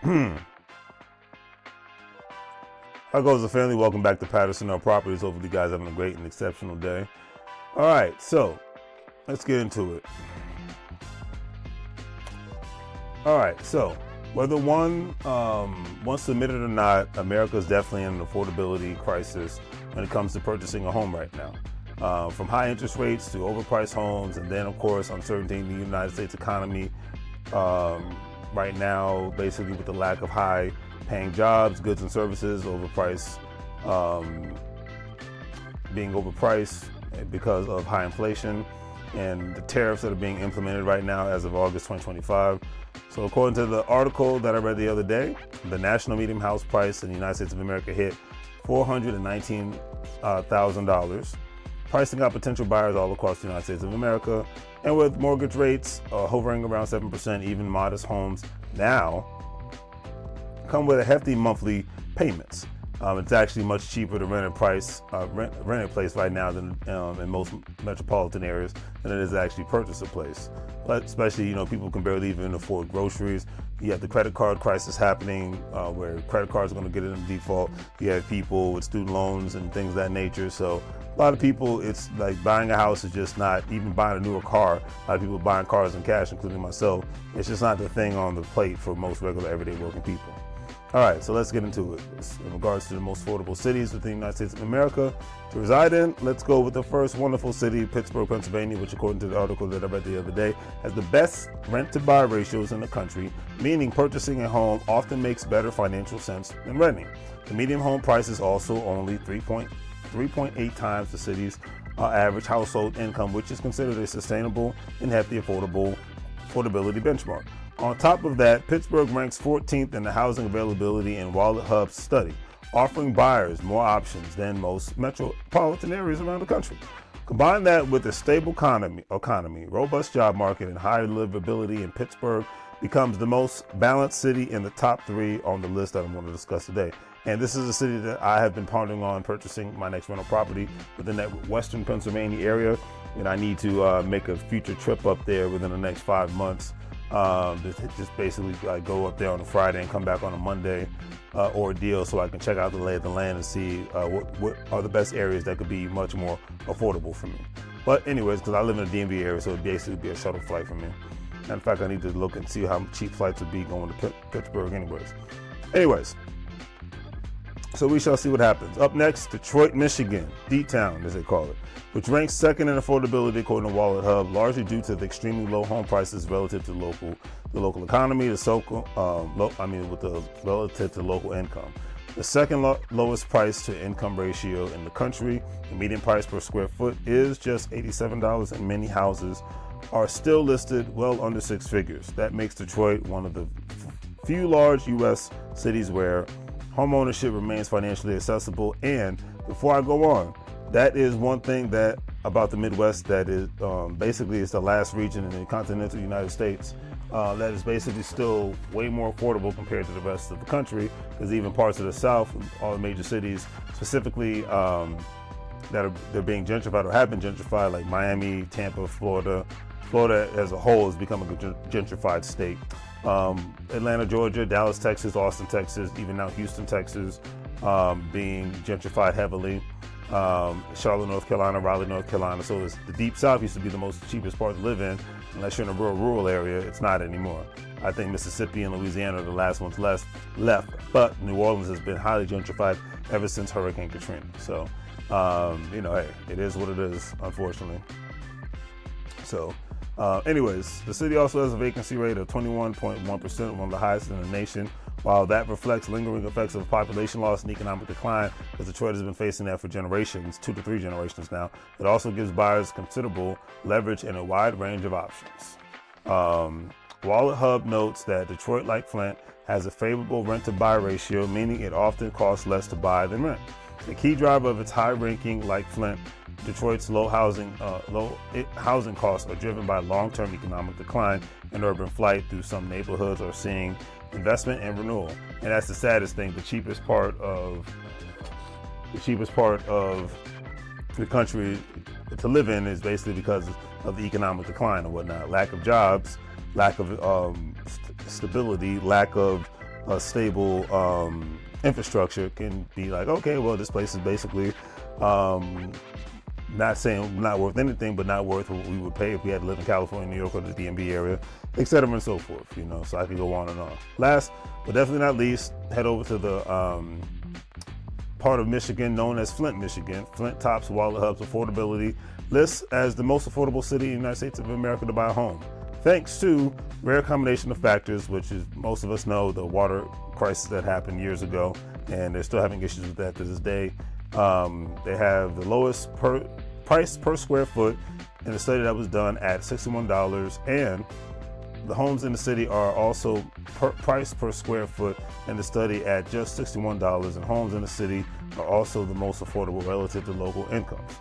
How goes the family? Welcome back to Patterson L Properties. Hopefully you guys having a great and exceptional day. All right, so let's get into it. All right, so whether one wants to admit it or not, America is definitely in an affordability crisis when it comes to purchasing a home right now. From high interest rates to overpriced homes, and then of course uncertainty in the United States economy right now, basically with the lack of high paying jobs, goods and services, being overpriced because of high inflation and the tariffs that are being implemented right now as of August 2025. So according to the article that I read the other day, the national median house price in the United States of America hit $419,000, pricing out potential buyers all across the United States of America. And with mortgage rates hovering around 7%, even modest homes now come with a hefty monthly payments. It's actually much cheaper to rent a place right now than in most metropolitan areas than it is to actually purchase a place. But especially, people can barely even afford groceries. You have the credit card crisis happening where credit cards are going to get into default. You have people with student loans and things of that nature. So a lot of people, it's like buying a house is just not, even buying a newer car. A lot of people buying cars in cash, including myself. It's just not the thing on the plate for most regular everyday working people. All right, so let's get into it. In regards to the most affordable cities within the United States of America to reside in, let's go with the first wonderful city, Pittsburgh, Pennsylvania, which according to the article that I read the other day, has the best rent-to-buy ratios in the country, meaning purchasing a home often makes better financial sense than renting. The median home price is also only 3.8 times the city's average household income, which is considered a sustainable and hefty affordability benchmark. On top of that, Pittsburgh ranks 14th in the housing availability in Wallet Hub's study, offering buyers more options than most metropolitan areas around the country. Combine that with a stable economy, robust job market, and high livability in Pittsburgh becomes the most balanced city in the top 3 on the list that I'm going to discuss today. And this is a city that I have been pondering on purchasing my next rental property within that western Pennsylvania area. And I need to make a future trip up there within the next 5 months. Just basically go up there on a Friday and come back on a Monday ordeal so I can check out the lay of the land and see what are the best areas that could be much more affordable for me. But anyways, because I live in the DMV area, so it'd basically be a shuttle flight for me. In fact, I need to look and see how cheap flights would be going to Pittsburgh anyways. So we shall see what happens. Up next, Detroit, Michigan, D-Town as they call it, which ranks second in affordability according to Wallet Hub, largely due to the extremely low home prices relative to the local economy, relative to local income. The second lowest price to income ratio in the country, the median price per square foot is just $87, and many houses are still listed well under 6 figures. That makes Detroit one of the few large U.S. cities where home ownership remains financially accessible. And before I go on, that is one thing that about the Midwest that is basically it's the last region in the continental United States that is basically still way more affordable compared to the rest of the country, because even parts of the South, all the major cities specifically they're being gentrified or have been gentrified, like Miami, Tampa, Florida as a whole has become a gentrified state. Atlanta, Georgia, Dallas, Texas, Austin, Texas, even now Houston, Texas, being gentrified heavily. Charlotte, North Carolina, Raleigh, North Carolina. So the deep South used to be the cheapest part to live in. Unless you're in a rural area, it's not anymore. I think Mississippi and Louisiana are the last ones left. But New Orleans has been highly gentrified ever since Hurricane Katrina. So, hey, it is what it is, unfortunately. So, anyways, the city also has a vacancy rate of 21.1%, one of the highest in the nation. While that reflects lingering effects of population loss and economic decline, because Detroit has been facing that for generations, 2 to 3 generations now, it also gives buyers considerable leverage and a wide range of options. Wallet Hub notes that Detroit, like Flint, has a favorable rent-to-buy ratio, meaning it often costs less to buy than rent. The key driver of its high ranking, like Flint, Detroit's low housing costs are driven by long-term economic decline and urban flight through some neighborhoods are seeing investment and renewal. And that's the saddest thing. The cheapest part of the country to live in is basically because of the economic decline and whatnot. Lack of jobs, lack of stability, lack of a stable infrastructure can be like, okay, well, this place is basically not saying not worth anything, but not worth what we would pay if we had to live in California, New York, or the DMV area, et cetera, and so forth. So I could go on and on. Last, but definitely not least, head over to the part of Michigan known as Flint, Michigan. Flint tops Wallet Hub's affordability list as the most affordable city in the United States of America to buy a home, thanks to rare combination of factors, which is, most of us know, the water crisis that happened years ago, and they're still having issues with that to this day. They have the lowest price per square foot in a study that was done at $61, and the homes in the city are also priced per square foot in the study at just $61, and homes in the city are also the most affordable relative to local incomes.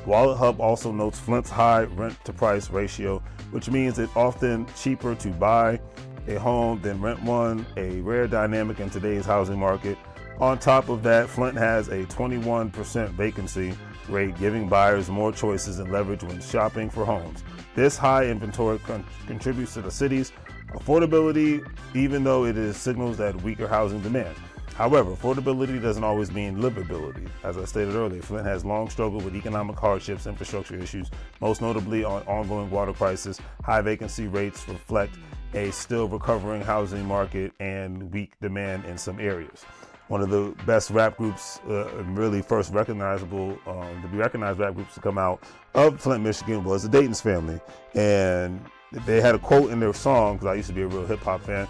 Wallet Hub also notes Flint's high rent-to-price ratio, which means it's often cheaper to buy a home than rent one, a rare dynamic in today's housing market. On top of that, Flint has a 21% vacancy rate, giving buyers more choices and leverage when shopping for homes. This high inventory contributes to the city's affordability, even though it signals that weaker housing demand. However, affordability doesn't always mean livability. As I stated earlier, Flint has long struggled with economic hardships, infrastructure issues, most notably on ongoing water crisis. High vacancy rates reflect a still recovering housing market and weak demand in some areas. One of the best rap groups, really first recognizable, to be recognized rap groups to come out of Flint, Michigan, was the Dayton's Family. And they had a quote in their song, because I used to be a real hip hop fan.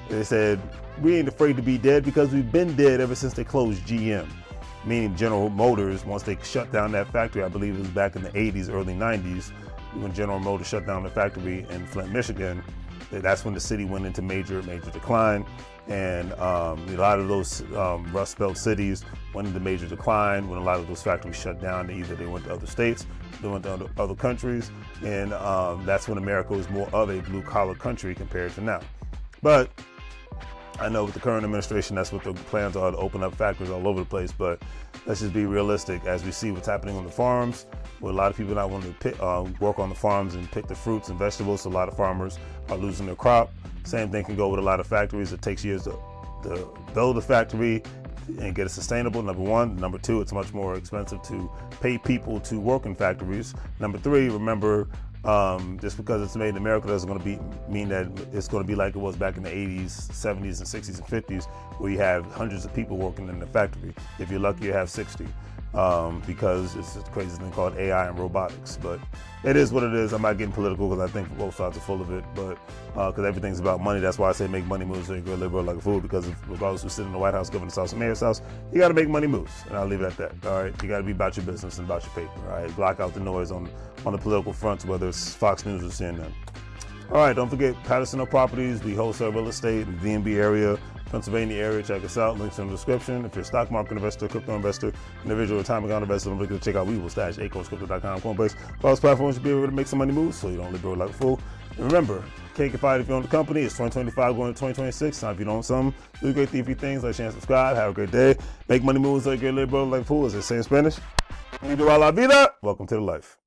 They said, "We ain't afraid to be dead because we've been dead ever since they closed GM," meaning General Motors. Once they shut down that factory, I believe it was back in the 80s, early 90s, when General Motors shut down the factory in Flint, Michigan. That's when the city went into major decline, and a lot of those Rust Belt cities went into major decline when a lot of those factories shut down. Either they went to other states, they went to other countries, and that's when America was more of a blue-collar country compared to now. But I know with the current administration, that's what the plans are, to open up factories all over the place. But let's just be realistic. As we see what's happening on the farms, with a lot of people not wanting to work on the farms and pick the fruits and vegetables, so a lot of farmers are losing their crop. Same thing can go with a lot of factories. It takes years to build a factory and get it sustainable, number one. Number two, it's much more expensive to pay people to work in factories. Number three, remember, just because it's made in America doesn't going to mean that it's going to be like it was back in the 80s, 70s, and 60s and 50s, where you have hundreds of people working in the factory. If you're lucky, you have 60, because it's this crazy thing called AI and robotics. But it is what it is. I'm not getting political because I think both sides are full of it, but because everything's about money. That's why I say make money moves so you can live like a fool, because regardless who's sitting in the White House, governor's house, or mayor's house, you got to make money moves. And I'll leave it at that. All right, you got to be about your business and about your paper. All right, block out the noise on the political fronts, whether it's Fox News or CNN. All right, don't forget Patterson Properties. We wholesale real estate in the DMV area, Pennsylvania area. Check us out. Links in the description. If you're a stock market investor, crypto investor, individual retirement account investor, don't forget to check out WeWillStash.com, Coinbase. Cross platforms to be able to make some money moves so you don't live broke like a fool. And remember, can't get fired if you own the company. It's 2025 going to 2026. Time if you own something, do great things. Like, share, and subscribe. Have a great day. Make money moves so you can live broke like a fool. As they say in Spanish. Viva la vida. Welcome to the life.